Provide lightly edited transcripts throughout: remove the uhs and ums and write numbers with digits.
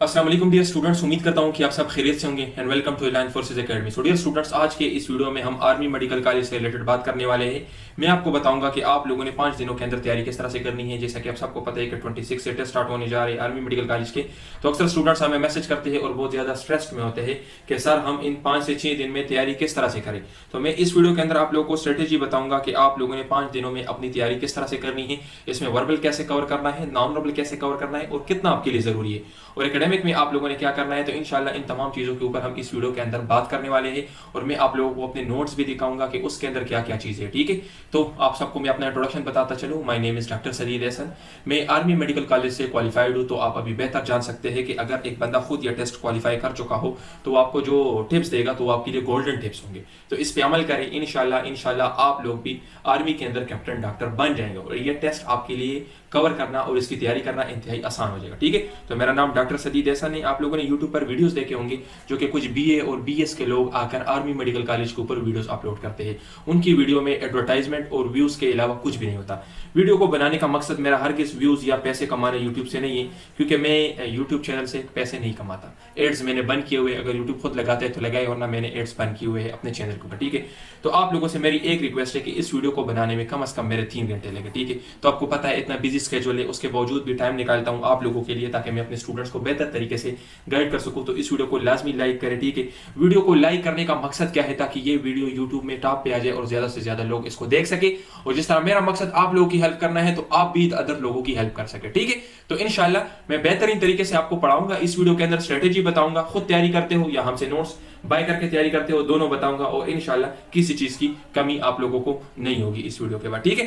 अस्सलाम वालेकुम dear students, उम्मीद करता हूं कि आप सब खैरियत से होंगे and welcome to Align Forces Academy. So dear students, आज के इस वीडियो में हम आर्मी मेडिकल कॉलेज से रिलेटेड बात करने वाले हैं। मैं आपको बताऊंगा कि आप लोगों ने 5 दिनों के अंदर तैयारी किस तरह से करनी है। जैसा कि आप सबको पता है कि 26 से टेस्ट स्टार्ट होने जा रहे हैं आर्मी मेडिकल कॉलेज के। तो अक्सर स्टूडेंट्स हमें मैसेज करते हैं और बहुत ज्यादा स्ट्रेस्ड में होते हैं कि सर हम इन 5 से 6 दिन में तैयारी किस तरह से करें। तो मैं इस वीडियो के अंदर आप लोगों को स्ट्रेटेजी बताऊंगा कि आप लोगों ने 5 दिनों में अपनी तैयारी किस तरह से करनी है। इसमें वर्बल कैसे कवर करना है, नॉन वर्बल कैसे कवर करना है और कितना आपके लिए जरूरी है, और एकेडमिक में आप लोगों ने क्या करना है। तो इंशाल्लाह इन तमाम चीजों के ऊपर हम इस वीडियो के अंदर बात करने वाले हैं और मैं आप लोगों को अपने नोट्स भी दिखाऊंगा कि उसके अंदर क्या क्या चीजें हैं। ठीक है, तो आप सबको मैं अपना इंट्रोडक्शन बताता चलूं। My name is doctor Sadid Ahsan. मैं आर्मी मेडिकल कॉलेज से क्वालिफाइड हूं। तो आप अभी बेहतर जान सकते हैं कि अगर एक बंदा खुद यह टेस्ट क्वालिफाई कर चुका हो तो आपको जो टिप्स देगा तो आपके लिए गोल्डन टिप्स होंगे। तो इस पे अमल करें, इंशाल्लाह आप लोग भी आर्मी के अंदर कैप्टन डॉक्टर बन जाएंगे और ये टेस्ट आपके लिए कवर करना और इसकी तैयारी करना इंतहाई आसान हो जाएगा। ठीक है, तो मेरा नाम डॉक्टर सदीद एहसन है। आप लोगों ने यूट्यूब पर वीडियोस देखे होंगे जो कि कुछ बीए और बीएस के लोग आकर आर्मी मेडिकल कॉलेज के ऊपर वीडियोस अपलोड करते हैं। उनकी वीडियो में एडवर्टाइजमेंट और व्यूज के अलावा कुछ भी नहीं होता। वीडियो को बनाने का मकसद मेरा हरगिज व्यूज या पैसे कमाने यूट्यूब से नहीं है, क्योंकि मैं यूट्यूब चैनल से पैसे नहीं कमाता। एड्स मैंने बंद किए हुए, अगर यूट्यूब खुद लगाते हैं तो लगाए, वरना मैंने एड्स बंद किए हुए हैं अपने चैनल के ऊपर। ठीक है, तो आप लोगों से मेरी एक रिक्वेस्ट है कि इस वीडियो को बनाने में कम से कम मेरे 3 घंटे लगे। ठीक है, तो आपको पता है इतना बिजी स्केड्यूल है, उसके बावजूद भी टाइम निकालता हूं आप लोगों के लिए ताकि मैं अपने स्टूडेंट्स को बेहतर तरीके से गाइड कर सकूं। तो इस वीडियो को लाजमी लाइक करें। ठीक है, वीडियो को लाइक करने का मकसद क्या है, ताकि ये वीडियो यूट्यूब में टॉप पे आ जाए और ज्यादा से ज्यादा लोग इसको देख सके। और जिस तरह मेरा मकसद आप लोगों की हेल्प करना है तो आप भी अदर लोगों की हेल्प कर सके। ठीक है, तो इंशाल्लाह मैं बेहतरीन तरीके से आपको पढ़ाऊंगा। इस वीडियो के अंदर स्ट्रेटेजी बताऊंगा, खुद तैयारी करते हो या हमसे नोट्स बाय करके तैयारी करते हो, दोनों बताऊंगा और इंशाल्लाह किसी चीज की कमी आप लोगों को नहीं होगी इस वीडियो के बाद। ठीक है,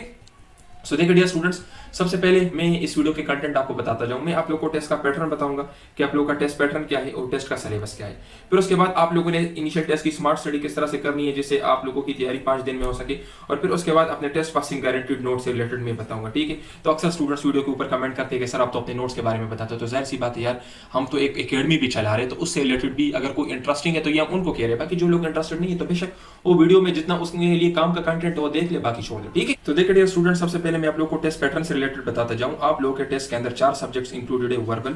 सो देखिए डियर स्टूडेंट्स, सबसे पहले मैं इस वीडियो के कंटेंट आपको बताता जाऊं। मैं आप लोगों को टेस्ट का पैटर्न बताऊंगा कि आप लोगों का टेस्ट पैटर्न क्या है और टेस्ट का सिलेबस क्या है। फिर उसके बाद आप लोगों ने इनिशियल टेस्ट की स्मार्ट स्टडी किस तरह से करनी है जिससे आप लोगों की तैयारी 5 दिन में हो सके, और फिर उसके बाद अपने टेस्ट पासिंग गारंटीड नोट से रिलेटेड मैं बताऊंगा। ठीक है, तो अक्सर स्टूडेंट्स वीडियो के ऊपर कमेंट करते हैं कि सर आप तो अपने नोट्स के बारे में बताते हो। तो जाहिर सी बात है यार, हम तो एक एकेडमी भी चला रहे हैं, तो उससे रिलेटेड भी अगर कोई इंटरेस्टिंग है तो ये हम उनको कह रहे हैं। बाकी जो लोग इंटरेस्टेड नहीं है तो बेशक वो वीडियो में जितना उसके लिए काम का कंटेंट है वो देख ले, बाकी छोड़ दे। ठीक है, तो देखिए डियर स्टूडेंट, सबसे पहले मैं आप लोगों को टेस्ट पैटर्न से रिलेटेड बताता जाऊं। आप लोगों के टेस्ट के अंदर 4 सब्जेक्ट्स इंक्लूडेड है, वर्बल,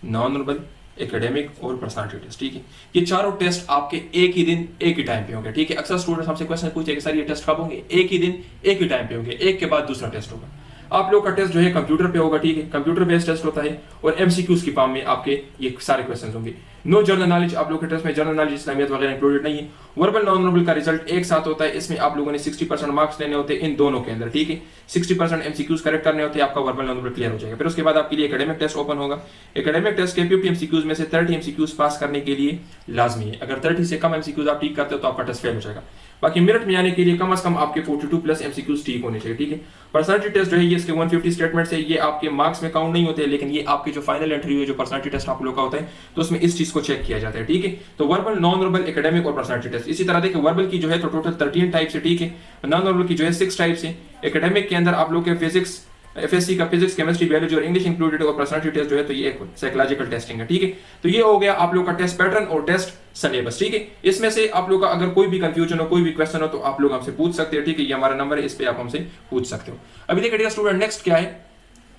नॉन वर्बल, एकेडमिक और पर्सनालिटी टेस्ट। ठीक है, ये चारों टेस्ट आपके एक ही दिन एक ही टाइम पे होंगे। ठीक है, अक्सर स्टूडेंट्स हमसे क्वेश्चन पूछते हैं कि सर ये टेस्ट कब होंगे। एक ही दिन एक ही टाइम पे होंगे, एक के बाद दूसरा टेस्ट होगा। आप लोग का टेस्ट जो है कंप्यूटर पे होगा। ठीक है, कंप्यूटर बेस्ड टेस्ट होता है और एमसीक्यूज की फॉर्म में आपके ये सारे क्वेश्चन होंगे। नो जनरल नॉलेज, आप लोग के टेस्ट में जनरल नॉलेज इस्लामियत वगैरह इंक्लूडेड नहीं है। वर्बल नॉन वर्बल का रिजल्ट एक साथ होता है, इसमें आप लोगों ने 60% मार्क्स लेने होते हैं इन दोनों के अंदर। ठीक है, 60% एमसीक्यूज करेक्ट करने होते हैं, आपका वर्बल नॉन वर्बल क्लियर हो जाएगा। फिर उसके बाद आपके लिए एकेडमिक टेस्ट ओपन होगा। एकेडमिक टेस्ट के 50 एमसीक्यूज में से 30 एमसीक्यूज पास करने के लिए लाजमी है। अगर 30 से कम एमसीक्यूज आप ठीक करते हो तो आपका टेस्ट फेल हो जाएगा। बाकी मेरिट में आने के लिए कम से कम आपके 42 प्लस एमसीक्यूज ठीक होने चाहिए। ठीक है, पर्सनालिटी टेस्ट जो है ये इसके 150 स्टेटमेंट्स है, ये आपके मार्क्स में काउंट नहीं होते, लेकिन ये आपके जो फाइनल एंट्री है जो पर्सनालिटी टेस्ट आप लोग का होता है तो उसमें इस चीज को चेक किया जाता है। ठीक है, तो वर्बल, नॉन वर्बल, एकेडमिक और पर्सनालिटी टेस्ट। इसी तरह देखिए वर्बल की जो है तो टोटल 13 टाइप्स है। ठीक है, नॉन वर्बल की जो है 6 टाइप्स है। एकेडमिक के अंदर आप लोग के फिजिक्स, एफएससी का फिजिक्स, केमिस्ट्री, बायोलॉजी और इंग्लिश इंक्लूडेड, और पर्सनालिटी टेस्ट जो है तो ये एक साइकोलॉजिकल टेस्टिंग है। ठीक है, तो ये हो गया आप लोग का टेस्ट पैटर्न और टेस्ट सिलेबस। ठीक है, इसमें से आप लोग का अगर कोई भी कंफ्यूजन हो, कोई भी क्वेश्चन हो तो आप लोग हमसे पूछ सकते हैं। ठीक है, ये हमारा नंबर है, इस पे आप हमसे पूछ सकते हो। अभी देखिए डियर स्टूडेंट, नेक्स्ट क्या है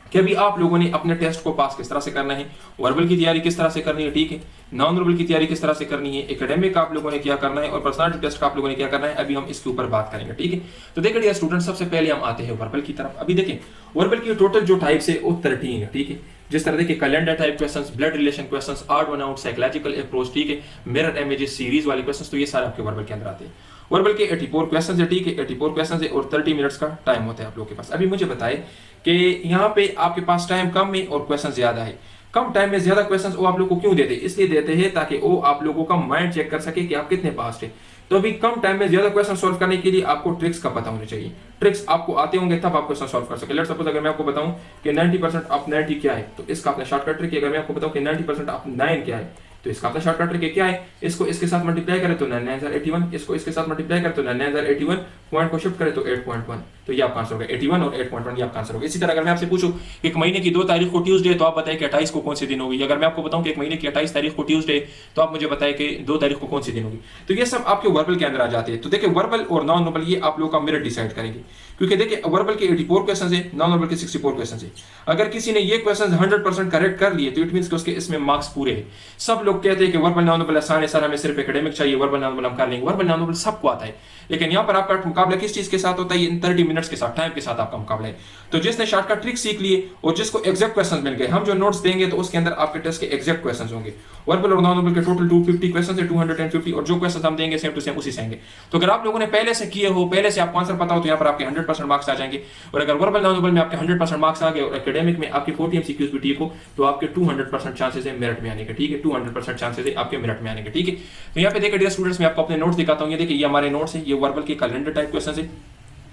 कि अभी आप लोगों ने अपने टेस्ट को पास किस तरह से करना है, वर्बल की तैयारी किस तरह से करनी है। ठीक है, नॉन वर्बल की तैयारी किस तरह से करनी है, एकेडमिक का आप लोगों ने क्या करना है और पर्सनालिटी टेस्ट का आप लोगों ने क्या करना है, अभी हम इसके ऊपर बात करेंगे। ठीक है, तो देखिए डियर स्टूडेंट, सबसे पहले हम आते हैं वर्बल की तरफ। अभी देखिए वर्बल की टोटल जो टाइप्स है वो 13 है। ठीक है, जिस तरह देखिए calendar type questions, blood relation questions, odd one out, psychological approach, ठीक है, मिरर इमेजेस, सीरीज वाले क्वेश्चंस, तो ये सारे आपके वर्बल के अंदर आते हैं। वर्बल के 84 क्वेश्चंस है। ठीक है, 84 क्वेश्चंस है और 30 मिनट्स का टाइम होता है आप लोगों के पास। अभी मुझे बताएं कि यहाँ पे आपके पास टाइम कम है और क्वेश्चन ज्यादा है। कम टाइम में ज्यादा क्वेश्चंस वो आप लोग को क्यों देते हैं, इसलिए देते हैं ताकि वो आप लोगों का माइंड चेक कर सके कि आप कितने पास थे। तो अभी कम टाइम में ज्यादा क्वेश्चन सॉल्व करने के लिए आपको ट्रिक्स का पता होने चाहिए। ट्रिक्स आपको आते होंगे तब आप क्वेश्चन सॉल्व कर सके। लेट्स सपोज अगर मैं आपको बताऊं कि 90% ऑफ 90 क्या है, तो इसका अपना शॉर्टकट ट्रिक है। अगर मैं आपको बताऊं कि 90% ऑफ 9 क्या है, तो इसका अपना शॉर्टकट ट्रिक क्या है, इसको इसके साथ मल्टीप्लाई करें तो 9 9 81, इसको इसके साथ मल्टीप्लाई करें तो 9 9 81, पॉइंट को शिफ्ट करें तो 8.1। तो ये आपका आंसर होगा 81 और 8.1 ये आपका आंसर होगा। इसी तरह अगर मैं आपसे पूछूं कि एक महीने की 2 तारीख को ट्यूसडे तो आप बताएं कि 28 को कौन सी दिन होगी। अगर मैं आपको बताऊं कि एक महीने की 28 तारीख को ट्यूसडे तो आप मुझे बताएं कि 2 तारीख को कौन सी दिन होगी। तो ये सब आपके वर्बल के अंदर आ जाते हैं। तो देखिए वर्बल और नॉन वर्बल ये आप लोग का मेरिट डिसाइड करेंगे, क्योंकि देखिए वर्बल के 84 क्वेश्चन है, नॉन वर्बल के 64 क्वेश्चन है। अगर किसी ने ये क्वेश्चन 100% करेक्ट कर लिए तो इट मींस कि उसके इसमें मार्क्स पूरे हैं। सब लोग कहते हैं कि वर्बल नॉन वर्बल आसान है सर, हमें सिर्फ एकेडमिक चाहिए, वर्बल नॉन वर्बल हम कर लेंगे। वर्बल नॉन वर्बल सबको आता है, लेकिन यहाँ पर आपका मुकाबला किस चीज के साथ होता है, इन 30 मिनट्स के साथ, टाइम के साथ आपका मुकाबला है। तो जिसने शॉर्टकट ट्रिक सीख लिए और जिसको एग्जैक्ट क्वेश्चन मिल गए, हम जो नोट्स देंगे तो उसके अंदर आपके टेस्ट के एग्जैक्ट क्वेश्चन होंगे। वर्बल और नॉन वर्बल के टोटल 250 क्वेश्चन है, 250 और जो क्वेश्चन हम देंगे सेम टू सेम उसी से आएंगे। तो अगर आप लोगों ने पहले से किए हो, पहले से आपको आंसर पता हो, तो यहाँ पर आपके 100% मार्क्स आ जाएंगे। और अगर वर्बल नॉन वर्बल में आपके 100% मार्क्स आ गए और एकेडमिक में आपके 40 एमसीक्यूज भी ठीक हो तो आपके 200% चांसेस है मेरिट में आने के, ठीक है, 200% चांसेस है आपके मेरिट में आने के, ठीक है। तो यहाँ पे देखिए डियर स्टूडेंट्स, मैं आपको अपने नोट्स दिखाता हूँ। ये देखिए ये हमारे नोट्स है, ये वर्बल के कैलेंडर टाइप क्वेश्चन है।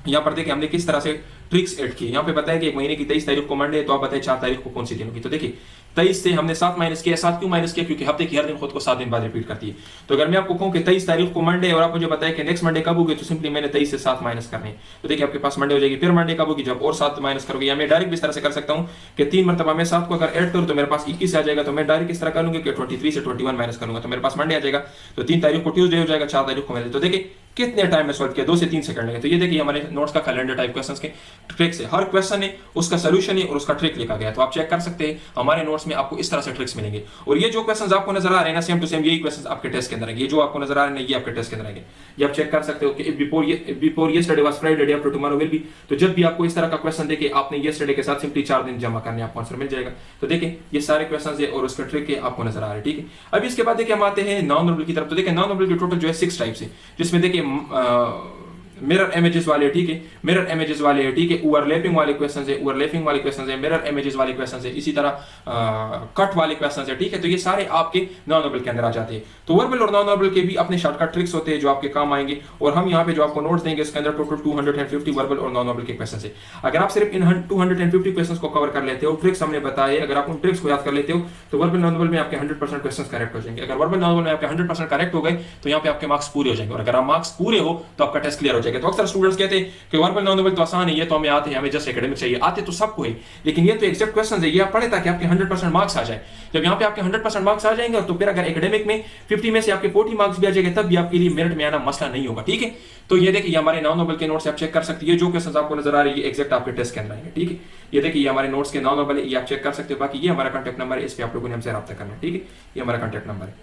यहाँ पर देखिए हमने किस तरह से ट्रिक्स ऐड की। यहाँ पे बताया कि एक महीने की 23 तारीख को मंडे है, तो आप बताइए 4 तारीख को कौन सी दिन होगी। तो देखिए 23 से हमने 7 माइनस किया। 7 क्यों माइनस किया? क्योंकि हफ्ते की हर दिन खुद को 7 दिन बाद रिपीट करती है। तो अगर मैं आपको कहूँ कि 23 तारीख को मंडे और आप मुझे बताएं कि नेक्स्ट मंडे कब होगी, तो सिंपली मैंने 23 से 7 माइनस करने हैं। तो देखिए आपके पास मंडे हो जाएगी। फिर मंडे कब होगी, जब और 7 माइनस करोगे। या मैं डायरेक्ट इस तरह से कर सकता हूँ कि 3 मरतबा मैं 7 को अगर ऐड करूँ तो मेरे पास 21 आ जाएगा। तो मैं डायरेक्ट इस तरह करूँगा कि 23 से 21 माइनस करूंगा तो मेरे पास मंडे आ जाएगा। तो 3 तारीख को ट्यूसडे हो जाएगा, 4 तारीख को मंडे। तो देखिए कितने टाइम में सॉल्व किया, 2 से 3 सेकंड लगे। तो ये देखिए हमारे नोट्स का कैलेंडर टाइप क्वेश्चंस के ट्रिक्स है। हर क्वेश्चन है उसका सॉल्यूशन है और उसका ट्रिक लिखा गया है। तो आप चेक कर सकते हैं हमारे नोट्स में आपको इस तरह से ट्रिक्स मिलेंगे। और ये जो क्वेश्चंस आपको नजर आ रहे हैं ना, सेम टू सेम यही क्वेश्चंस आपके टेस्ट के अंदर आएंगे। ये जो आपको नजर आ रहे हैं ये आपके टेस्ट के अंदर आएंगे। ये आप चेक कर सकते हो कि before yesterday was Friday, day after tomorrow will be. तो जब भी आपको इस तरह का क्वेश्चन देके आपने यस्टरडे के साथ सिंपली 4 दिन जमा करने, आपको आंसर मिल जाएगा। तो देखिए ये सारे क्वेश्चंस है और उसका ट्रिक है आपको नजर आ रहा है, ठीक है। अब इसके बाद देखिए हम आते हैं नॉन वर्बल की तरफ। तो देखिए नॉन वर्बल के टोटल जो है 6 टाइप्स है, जिसमें देखिए मिरर इमेजेस वाले, ठीक है, मिरर इमेजेस वाले, ठीक है, ओवरलैपिंग वाले क्वेश्चंस है, ओवरलैपिंग वाले क्वेश्चंस है, मिरर इमेजेस वाले क्वेश्चंस है, इसी तरह कट वाले क्वेश्चंस है, ठीक है। तो ये सारे आपके नॉन वर्बल के अंदर आ जाते हैं। तो वर्बल और नॉन वर्बल के भी अपने शॉर्टकट ट्रिक्स होते हैं जो आपके काम आएंगे। और हम यहाँ पे जो आपको नोट्स देंगे इसके अंदर टोटल 250 वर्बल और नॉन वर्बल के क्वेश्चंस है। अगर आप सिर्फ इन 250 क्वेश्चंस को कवर कर लेते हो, ट्रिक्स हमने बताए, अगर आप उन ट्रिक्स को याद कर लेते हो तो वर्बल नॉन वर्बल में आपके 100% क्वेश्चंस करेक्ट हो जाएंगे। अगर वर्बल नॉन वर्बल में आपके 100% करेक्ट हो गए तो यहाँ पे आपके मार्क्स पूरे हो जाएंगे। और अगर आप मार्क्स पूरे हो तो आपका टेस्ट क्लियर हो जाएगा। तो अक्सर स्टूडेंट्स कहते हैं कि वर्बल नॉन वर्बल तो आसान है, ये तो हमें आते हैं, हमें जस्ट एकेडमिक चाहिए। आते तो सबको है, लेकिन ये तो एग्जैक्ट क्वेश्चन है, ये आप पढ़े ताकि आपके 100% मार्क्स आ जाए। जब यहाँ पे आपके 100% मार्क्स आ जाएंगे तो फिर अगर एकेडमिक में 50 में से आपके 40 मार्क्स भी आ जाएंगे तब भी आपके लिए मेरिट में आना मसला नहीं होगा, ठीक है। तो ये देखिए हमारे नॉन वर्बल के नोट्स आप चेक कर सकते हैं। ये जो क्वेश्चन आपको नजर आ रहे हैं ये एग्जैक्ट आपके टेस्ट के अंदर आएंगे, ठीक है। ये देखिए ये हमारे नोट्स के नॉन वर्बल है, ये आप चेक कर सकते हो। बाकी ये हमारा कॉन्टैक्ट नंबर है, इस पे आप लोगों ने हमसे रब्ता करना है, ठीक है। ये हमारा कॉन्टैक्ट नंबर है।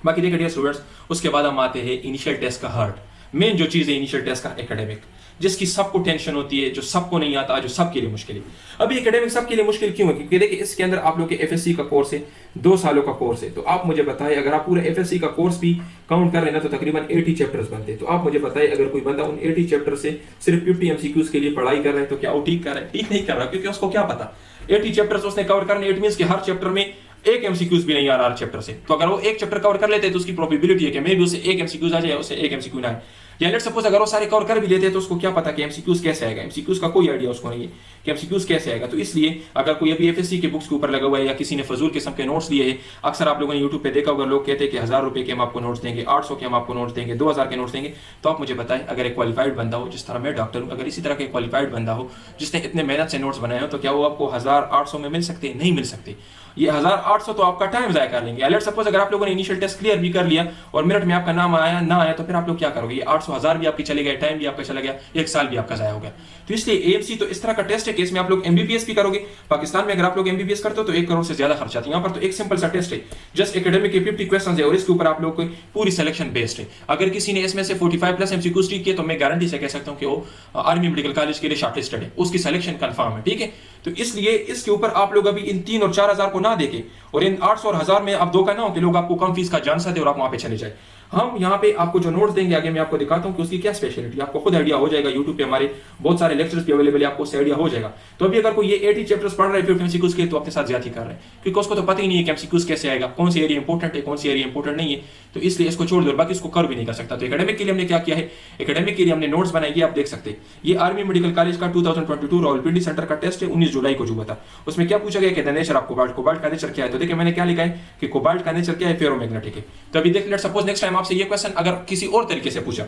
बाकी देखिए डियर स्टूडेंट्स, उसके बाद हम आते हैं इनिशियल टेस्ट का हार्ट। मेन जो चीज है इनिशियल टेस्ट का एकेडमिक, जिसकी सबको टेंशन होती है, जो सबको नहीं आता, जो सबके लिए मुश्किल है। अभी एकेडमिक सबके लिए मुश्किल क्यों है? क्योंकि देखिए इसके अंदर आप लोग के एफएससी का कोर्स है, 2 सालों का कोर्स है। तो आप मुझे बताएं अगर आप पूरा एफएससी का कोर्स भी काउंट कर रहे हैं तो तकरीबन 80 चैप्टर्स बनते हैं। तो आप मुझे बताएं अगर कोई बंदा उन 80 चैप्टर से सिर्फ 50 एमसीक्यूज के लिए पढ़ाई कर रहा है तो क्या वो ठीक कर रहा है? ठीक नहीं कर रहा, क्योंकि उसको क्या पता 80 चैप्टर्स उसने कवर करने। इट मींस कि हर चैप्टर में एक एमसीक्यूज भी नहीं आ रहा हर चैप्टर से। तो अगर वो एक चैप्टर कवर कर लेते हैं तो उसकी प्रोबेबिलिटी है कि मे भी उसे एक एमसीक्यूज आ जाए, उसे एक एमसीक्यू ना आए। या लेट्स सपोज अगर वो सारे कवर कर भी लेते हैं तो उसको क्या पता कि एमसीक्यूज कैसे आएगा। एमसीक्यूज का कोई आइडिया उसको नहीं है कि एमसीक्यूज कैसे आएगा। तो इसलिए अगर कोई अभी एफएससी के बुक्स के ऊपर लगा हुआ है या किसी ने फजूल किस्म के नोट्स लिए हैं, अक्सर आप लोगों ने यूट्यूब पे देखा होगा, लोग कहते हैं कि 1000 रुपए के हम आपको नोट्स देंगे, 800 के हम आपको नोट्स देंगे, 2000 के नोट्स देंगे। तो आप मुझे बताएं अगर एक क्वालिफाइड बंदा हो, जिस तरह मैं डॉक्टर हूँ, अगर इसी तरह के क्वालिफाइड बंदा हो जिसने इतने मेहनत से नोट्स बनाए हो, तो क्या वो आपको 1800 में मिल सकते? नहीं मिल सकते। ये 1800 तो आपका टाइम जाया कर लेंगे। लेट्स सपोज अगर आप लोगों ने इनिशियल टेस्ट क्लियर भी कर लिया और मेरिट में आपका नाम आया ना आया, तो फिर आप लोग क्या करोगे? ये 800 1000 भी आपके चले गए, टाइम भी आपका चला गया, 1 साल भी आपका जाया हो गया। तो इसलिए एएमसी तो इस तरह का टेस्ट है कि इसमें आप लोग एमबीबीएस भी करोगे। पाकिस्तान में अगर आप लोग एमबीबीएस करते हो तो 1 करोड़ से ज्यादा खर्चा आता है। यहाँ पर तो एक सिंपल सा टेस्ट है, जस्ट एकेडमिक के 50 क्वेश्चन है और इसके ऊपर आप लोग को पूरी सिलेक्शन बेस्ड है। अगर किसी ने इसमें से 45 प्लस एमसीक्यूज ठीक किए तो मैं गारंटी से कह सकता हूँ कि वो आर्मी मेडिकल कॉलेज के लिए शॉर्टलिस्टेड है, उसकी सिलेक्शन कंफर्म है, ठीक है। तो इसलिए इसके ऊपर आप लोग अभी इन 3 और 4000 को ना देके और इन 800 और 1000 में अब धोखा ना हो कि लोग आपको कम फीस का जान सकते और आप वहां पे चले जाए। हम यहाँ पे आपको जो नोट्स देंगे आगे मैं आपको दिखाता हूँ कि उसकी क्या स्पेशलिटी, आपको खुद आइडिया हो जाएगा। यूट्यूब पे हमारे बहुत सारे लेक्चर्स भी अवेलेबल है, आपको उससे आइडिया हो जाएगा। तो अभी अगर कोई ये 80 चैप्टर्स पढ़ रहे हैं 50 एमसीक्यूज के, तो अपने साथ ज्यादा कर रहे हैं, क्योंकि उसको तो पता ही नहीं है कि एमसीक्यूज कैसे आएगा, कौन सी एरिया इंपॉर्टेंट है, कौन सी एरिया इंपॉर्टेंट नहीं है। तो इसलिए इसको छोड़ दो, बाकी इसको कर भी नहीं कर सकता। तो एकेडमिक के लिए हमने क्या किया है, एकेडमिक के लिए हमने नोट्स बनाए, ये आप देख सकते हैं। ये आर्मी मेडिकल कॉलेज का 2022 रावलपिंडी सेंटर का टेस्ट है, 19 जुलाई को जो हुआ था। उसमें क्या पूछा गया कि the nature of cobalt, cobalt का नेचर क्या है। तो देखिए मैंने क्या लिखा है कि कोबाल्ट का नेचर क्या है, फेरोमैग्नेटिक है। तो अभी देख लेट्स सपोज नेक्स्ट टाइम आपसे ये क्वेश्चन अगर किसी और तरीके से पूछा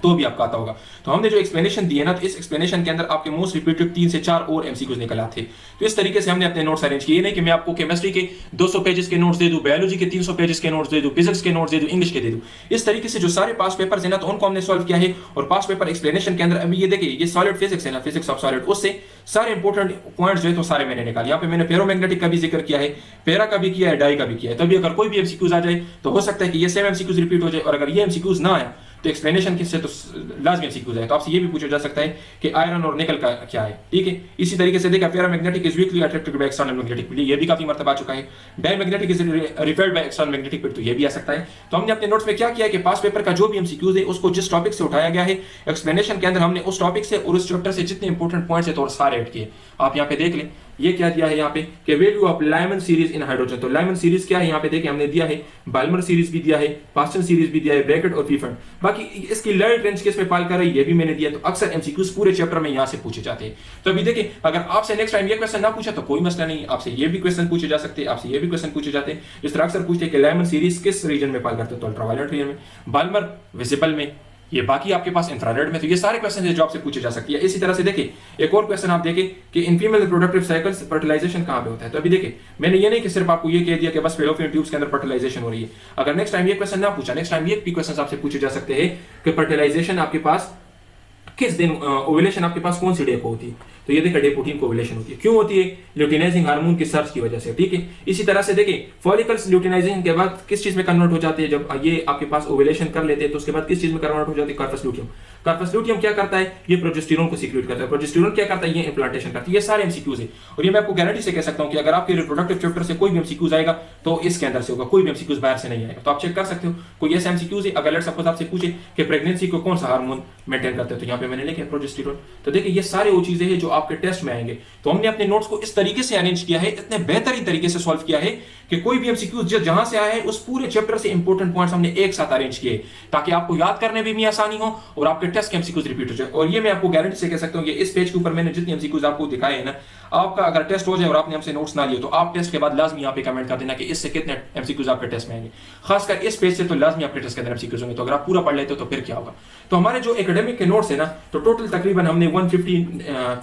तो भी आपका आता होगा। तो हमने जो एक्सप्लेनेशन दी है ना, तो इस एक्सप्लेनेशन के अंदर आपके मोस्ट रिपीटेड 3 से 4 और एमसीक्यूज निकल आते। तो इस तरीके से हमने अपने नोट्स अरेंज किए, नहीं कि मैं आपको केमिस्ट्री के 200 पेजेस के नोट्स दे दूं, बायोलॉजी के 300 पेजेस के नोट्स दे दूं, फिजिक्स के नोट्स दे दूं, इंग्लिश के दे दूं। इस तरीके से जो सारे पास पेपर्स है ना, तो उनको हमने सॉल्व किया है। और पास पेपर एक्सप्लेनेशन के अंदर अभी ये देखिए, ये सॉलिड फिजिक्स है ना, फिजिक्स ऑफ सॉलिड, उससे सारे इंपॉर्टेंट पॉइंट्स जो है तो सारे मैंने निकाले। यहाँ पे मैंने फेरोमैग्नेटिक का भी जिक्र किया है, पैरा का भी किया है, डाई का भी किया है। तभी अगर कोई भी एमसीक्यूज आ जाए तो हो सकता है कि ये सेम एमसीक्यूज रिपीट हो जाए, और अगर ये एमसीक्यूज ना आया तो एक्सप्लेनेशन किससे तो लाजमी एमसीक्यूज है। तो आपसे ये भी पूछा जा सकता है कि आयरन और निकल का क्या है, ठीक है। इसी तरीके से देखिए, ferromagnetic is weekly attracted by external magnetic field, ये भी काफी मर्तबा आ चुका है। Diamagnetic is repelled by external magnetic field, तो ये भी आ सकता है। तो हमने अपने नोट्स में क्या किया कि पास पेपर का जो भी एमसीक्यूज है उसको जिस टॉपिक से उठाया गया है एक्सप्लेनेशन के अंदर, हमने उस टॉपिक से और उस चैप्टर से जितने इंपॉर्टेंट पॉइंट्स है तो सारे ऐड किए। आप यहाँ पे देख लें, ये क्या दिया है यहाँ पे कि value of Lyman series in hydrogen. तो लाइमन सीरीज क्या है यहाँ पे देखिए, हमने दिया है बाल्मर सीरीज भी दिया है, पास्टन सीरीज भी दिया है, ब्रैकेट और फीफर्ड। बाकी इसकी लाइट रेंज किस में पाल कर रही है ये भी मैंने दिया। तो अक्सर एमसीक्यूज पूरे चैप्टर में यहाँ से पूछे जाते हैं। तो अभी देखिए, अगर आपसे नेक्स्ट टाइम ये क्वेश्चन ना पूछा तो कोई मसला नहीं, आपसे ये भी क्वेश्चन पूछे जा सकते हैं, आपसे ये भी क्वेश्चन पूछे जाते हैं। जिस तरह अक्सर पूछते हैं कि लाइमन सीरीज किस रीजन में पाल करते हैं, तो अल्ट्रावायलेट रीजन में, बाल्मर विजिबल में, ये बाकी आपके पास इंफ्रारेड में। तो ये सारे क्वेश्चन है जो आपसे पूछे जा सकती है। इसी तरह से देखिए, एक और क्वेश्चन आप देखिए कि इन फीमेल रिप्रोडक्टिव साइकिल्स फर्टिलाइजेशन कहां पे होता है। तो अभी देखिए, मैंने ये नहीं कि सिर्फ आपको ये कह दिया कि बस फेलोपियन ट्यूब्स के अंदर फर्टिलाइजेशन हो रही है। अगर नेक्स्ट टाइम ये क्वेश्चन ना पूछा, नेक्स्ट टाइम ये भी क्वेश्चन आपसे पूछे जा सकते हैं कि फर्टिलाइजेशन आपके पास किस दिन, ओव्यूलेशन आपके पास कौन सी डे को होती है। तो ये देखिए, डे 14 को ओव्यूलेशन होती है। क्यों होती है? ल्यूटिनाइजिंग हार्मोन की सर्च की वजह से, ठीक है। इसी तरह से देखिए, फॉलिकल्स ल्यूटिनाइजेशन के बाद किस चीज में कन्वर्ट हो जाते हैं, जब ये आपके पास ओव्यूलेशन कर लेते हैं तो उसके बाद किस चीज में कन्वर्ट हो जाती है? Corpus luteum. कार्पस ल्यूटियम क्या करता है? ये प्रोजेस्टेरोन को सीक्रेट करता है। प्रोजेस्टेरोन क्या करता है? ये इम्प्लांटेशन करता है। ये सारे एमसीक्यूज है, और ये मैं आपको गारंटी से कह सकता हूं कि अगर आपके रिप्रोडक्टिव चैप्टर से कोई भी एमसीक्यूज आएगा तो इसके अंदर से होगा, कोई भी एमसीक्यूज बाहर से नहीं आएगा। तो आप चेक कर सकते हो कोई ऐसे एमसीक्यूज है। अगर लेट्स सपोज आपसे पूछे कि प्रेगनेंसी को कौन सा हार्मोन मेंटेन करते हैं, तो यहाँ पे मैंने लिखा है प्रोजेस्टेरोन। तो देखिए, ये सारे वो चीजें हैं जो आपके टेस्ट में आएंगे। तो हमने अपने नोट्स को इस तरीके से अरेंज किया है, इतने बेहतरीन तरीके से सॉल्व किया है कि कोई भी एमसीक्यूज जहां से आया है उस पूरे चैप्टर से इंपॉर्टेंट पॉइंट्स हमने एक साथ अरेंज किए, ताकि आपको याद करने में भी आसानी हो और आपके टेस्ट के एमसीक्यूज रिपीट हो जाए। और ये मैं आपको गारंटी से कह सकता हूं कि इस पेज के ऊपर मैंने जितने एमसीक्यूज आपको दिखाए हैं ना, आपका अगर टेस्ट हो जाए और आपने हमसे नोट्स ना लिए तो आप टेस्ट के बाद लाजमी यहाँ पे कमेंट कर देना कि इससे कितने एमसीक्यूज आपके टेस्ट में आएंगे। खासकर इस पेज से तो लाजमी आपके टेस्ट के अंदर एमसीक्यूज होंगे। तो अगर आप पूरा पढ़ लेते हो तो फिर क्या होगा। तो हमारे जो एकेडमिक के नोट्स है ना, तो टोटल तकरीबन हमने 150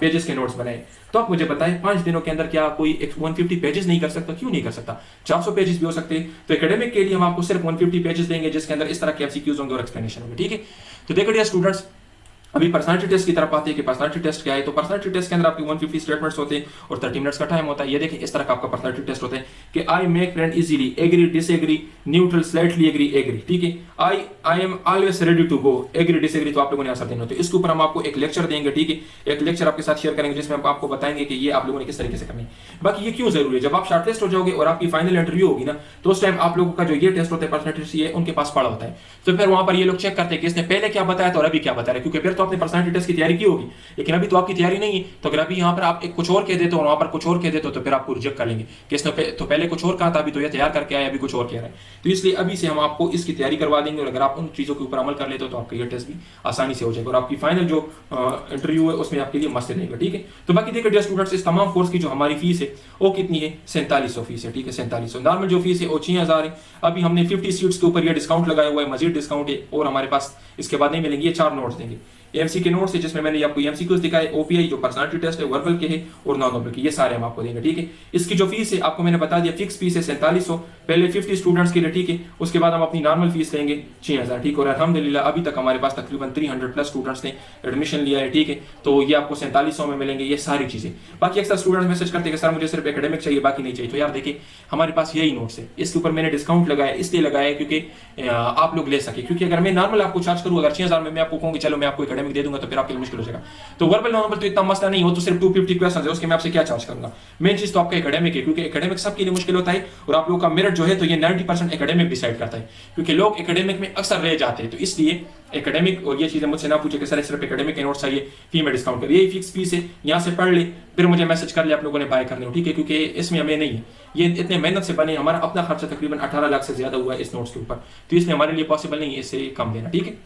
पेजेस के नोट्स बनाए। तो आप मुझे बताएं, 5 दिनों के अंदर क्या कोई 150 पेजेस नहीं कर सकता? क्यों नहीं कर सकता? 400 पेजेस भी हो सकते हैं। तो एकेडमिक के लिए हम आपको सिर्फ 150 पेजेस देंगे, जिसके अंदर इस तरह के एमसीक्यूज होंगे और एक्सप्लेनेशन होंगे, ठीक है। तो देखो डियर स्टूडेंट्स, अभी पर्सनालिटी टेस्ट की तरफ आते हैं कि पर्सनालिटी टेस्ट क्या है। तो पर्सनालिटी टेस्ट के अंदर आपके 150 स्टेटमेंट्स होते हैं और 30 मिनट्स का टाइम होता है। ये देखिए, इस तरह का आपका पर्सनालिटी टेस्ट होता है कि I make friend easily, agree, disagree, neutral, slightly agree, agree, ठीक है। I am always ready to go, agree, disagree, तो आप लोगों ने आंसर देना। तो इसके ऊपर हम आपको एक लेक्चर देंगे, ठीक है। एक लेक्चर आपके साथ शेयर करेंगे जिसमें हम आपको बताएंगे कि ये आप लोगों ने किस तरीके से करनी है। बाकी ये क्यों जरूरी है, जब आप शॉर्टलिस्ट हो जाओगे और आपकी फाइनल इंटरव्यू होगी ना, तो उस टाइम आप लोगों का जो ये टेस्ट होता है पर्सनालिटी टेस्ट, ये उनके पास पड़ा होता है। तो फिर वहां पर ये लोग चेक करते हैं कि इसने पहले क्या बताया था और अभी क्या बता रहा है, क्योंकि फिर तो आपने पर्सनालिटी टेस्ट की तैयारी की होगी, लेकिन अभी तो आपकी तैयारी नहीं है। तो अगर अभी यहाँ पर आप एक कुछ और कह देते हो और वहां पर कुछ और कह देते हो तो फिर आपको रिजेक्ट कर लेंगे कि इसने तो पहले कुछ और कहा था, अभी तो ये तैयार करके आया, अभी कुछ और कह रहा है। तो इसलिए अभी से हम आपको इसकी तैयारी करवा देंगे, और अगर आप उन चीजों के ऊपर अमल कर लेते हो तो आपका ये टेस्ट भी आसानी से हो जाएगा और आपकी फाइनल जो इंटरव्यू है उसमें आपके लिए मस्त रहेगा, ठीक है। तो बाकी देखिए डियर स्टूडेंट्स, इस तमाम कोर्स की जो हमारी फीस है वो कितनी है? 4700 फीस है, ठीक है। 4700 नॉर्मल जो फीस है वो 6000 है। अभी हमने 50 सीट्स के ऊपर ये डिस्काउंट लगाया हुआ है, मजीद डिस्काउंट है और हमारे पास इसके बाद नहीं मिलेंगे। ये 4 नोट्स देंगे, एमसी के नोट्स है जिसमें मैंने आपको एमसीक्यूज दिखाए, ओपीआई जो पर्सनालिटी टेस्ट है, वर्बल के है और नॉन वर्बल के, ये सारे हम आपको देंगे, ठीक है। इसकी जो फीस है आपको मैंने बता दिया, फिक्स फीस है 4700 पहले 50 स्टूडेंट्स के लिए, ठीक है। उसके बाद हम अपनी नॉर्मल फीस लेंगे 6000, ठीक है। और अल्हम्दुलिल्लाह अभी तक हमारे पास तकरीबन 300 प्लस स्टूडेंट्स ने एडमिशन लिया है, ठीक है। तो ये आपको 4700 में मिलेंगे ये सारी चीजें। बाकी अक्सर स्टूडेंट्स मैसेज करते हैं कि सर मुझे सिर्फ एकेडमिक चाहिए, बाकी नहीं चाहिए। तो यार देखिए, हमारे पास यही नोट्स है, इसके ऊपर मैंने डिस्काउंट लगाया, इसलिए लगाया क्योंकि आप लोग ले सके। क्योंकि अगर मैं नॉर्मल आपको चार्ज करूँ, अगर 6000 में मैं आपको कहूँगी चलो मैं आपको एकेडमिक दे दूंगा, तो फिर आपके मुश्किल हो जाएगा। तो वर्बल नॉन वर्बल तो इतना मसला नहीं हो, तो सिर्फ 250 क्वेश्चंस है, उसके मैं आपसे क्या चार्ज करूंगा। मेन चीज तो आपका एकेडमिक है, क्योंकि एकेडमिक सबके लिए मुश्किल होता है और आप लोगों का मेरिट जो है तो ये 90% एकेडमिक डिसाइड करता है, क्योंकि लोग एकेडमिक में अक्सर रह जाते हैं। तो इसलिए एकेडमिक, और ये चीजें मुझसे ना पूछे कि सर सिर्फ एकेडमिक के नोट्स चाहिए, फी में डिस्काउंट कर, यही फिक्स फीस है, यहाँ से पढ़ ले फिर मुझे मैसेज कर ले आप लोगों ने बाय करने हो, ठीक है। क्योंकि इसमें हमें नहीं है, ये इतने मेहनत से बने, हमारा अपना खर्चा तकरीबन 18 लाख से ज्यादा हुआ है इस नोट्स के ऊपर, तो इसलिए हमारे लिए पॉसिबल नहीं है इससे कम देना, ठीक है।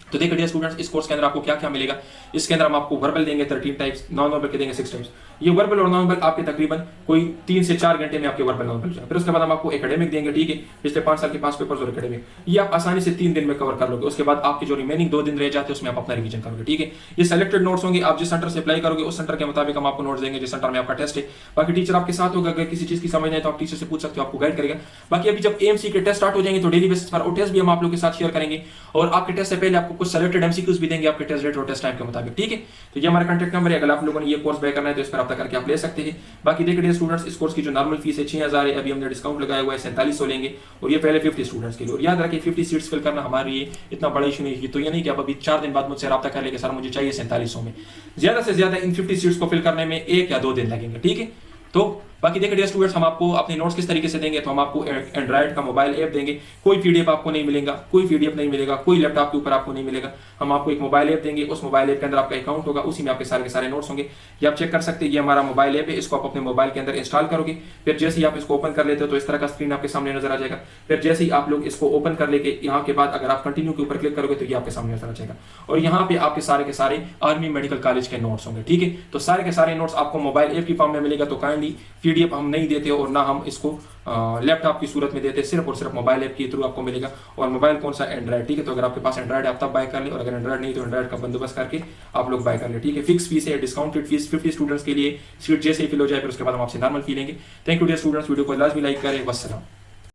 तो देखिए डियर स्टूडेंट्स, इस कोर्स के अंदर आपको क्या क्या मिलेगा। इसके अंदर हम आपको वर्बल देंगे 13 टाइप्स, नॉन वर्बल के देंगे 6 टाइप्स। ये वर्बल और नॉन वर्बल आपके तकरीबन कोई 3 से 4 घंटे में आपके वर्बल नॉन वर्बल। फिर उसके बाद हम आपको एकेडमिक देंगे, ठीक है, पिछले 5 साल के 5 पेपर्स और एकेडमिक, ये आप आसानी से 3 दिन में कवर कर लोगे। उसके बाद आपके जो रिमेनिंग 2 दिन रह जाते हैं उसमें आप अपना रिवीजन करोगे, ठीक है। ये सेलेक्टेड नोट्स होंगे, आप जिस सेंटर से अप्लाई करोगे उस सेंटर के मुताबिक हम आपको नोट्स देंगे जिस सेंटर में आपका टेस्ट है। बाकी टीचर आपके साथ होगा, अगर किसी चीज की समझ नहीं तो आप टीचर से पूछ सकते हो, आपको गाइड करेगा। बाकी अभी जब एएमसी के टेस्ट स्टार्ट हो जाएंगे तो डेली बेसिस पर वो टेस्ट भी हम आप लोगों के साथ शेयर करेंगे, और आपके टेस्ट से पहले आपको कुछ सेलेक्टेड एमसीक्यूज भी देंगे आपके टेस्ट डेट और टेस्ट टाइम के मुताबिक, ठीक है। तो ये हमारा कॉन्टैक्ट नंबर है, अगर आप लोगों ने ये कोर्स बाय करना है तो इस पर रब्ता करके आप ले सकते हैं। बाकी देखिए स्टूडेंट्स, इस कोर्स की जो नॉर्मल फीस है 6000 है, अभी हमने डिस्काउंट लगाया हुआ है 4700 लेंगे, और ये पहले 50 स्टूडेंट्स के लिए। और याद रखिए 50 सीट्स फिल करना हमारे लिए इतना बड़ा इशू नहीं है, तो ये नहीं कि आप अभी 4 दिन बाद मुझसे रब्ता कर लेंगे सर मुझे चाहिए 4700 में। ज्यादा से ज्यादा इन 50 सीट्स को फिल करने में 1 या 2 दिन लगेंगे, ठीक है। तो बाकी देखिए डियर स्टूडेंट्स, हम आपको अपने नोट्स किस तरीके से देंगे, तो हम आपको एंड्रॉइड का मोबाइल ऐप देंगे, कोई पीडीएफ आपको नहीं मिलेगा, कोई पीडीएफ नहीं मिलेगा, कोई लैपटॉप के ऊपर आपको नहीं मिलेगा। हम आपको एक मोबाइल ऐप देंगे, उस मोबाइल ऐप के अंदर आपका अकाउंट होगा, उसी में आपके सारे के सारे नोट्स होंगे। ये आप चेक कर सकते हैं, ये हमारा मोबाइल ऐप है, इसको आप अपने मोबाइल के अंदर इंस्टॉल करोगे। फिर जैसे ही आप इसको ओपन कर लेते हो तो इस तरह का स्क्रीन आपके सामने नजर आ जाएगा। फिर जैसे ही आप लोग इसको ओपन कर लेके यहाँ के बाद अगर आप कंटिन्यू के ऊपर क्लिक करोगे तो ये आपके सामने नजर आ जाएगा, और यहाँ पे आपके सारे के सारे आर्मी मेडिकल कॉलेज के नोट्स होंगे, ठीक है। तो सारे के सारे नोट्स आपको मोबाइल ऐप की फॉर्म में मिलेगा। तो काइंडली पीडीएफ हम नहीं देते और ना हम इसको लैपटॉप की सूरत में देते, सिर्फ और सिर्फ मोबाइल ऐप के थ्रू आपको मिलेगा। और मोबाइल कौन सा, एंड्रॉइड, ठीक है। तो अगर आपके पास एंड्रॉइड है आप तब बाय कर ले, और अगर एंड्रॉइड नहीं तो एंड्रॉइड का बंदोबस्त करके आप लोग बाय कर ले, ठीक है। फिक्स फीस है, डिस्काउंटेड फीस 50 स्टूडेंट्स के लिए। सीट जैसे ही फिल हो जाए फिर उसके बाद हम आपसे नॉर्मल फी लेंगे। Thank you dear students, video को लाजमी लाइक करें। वस्सलाम।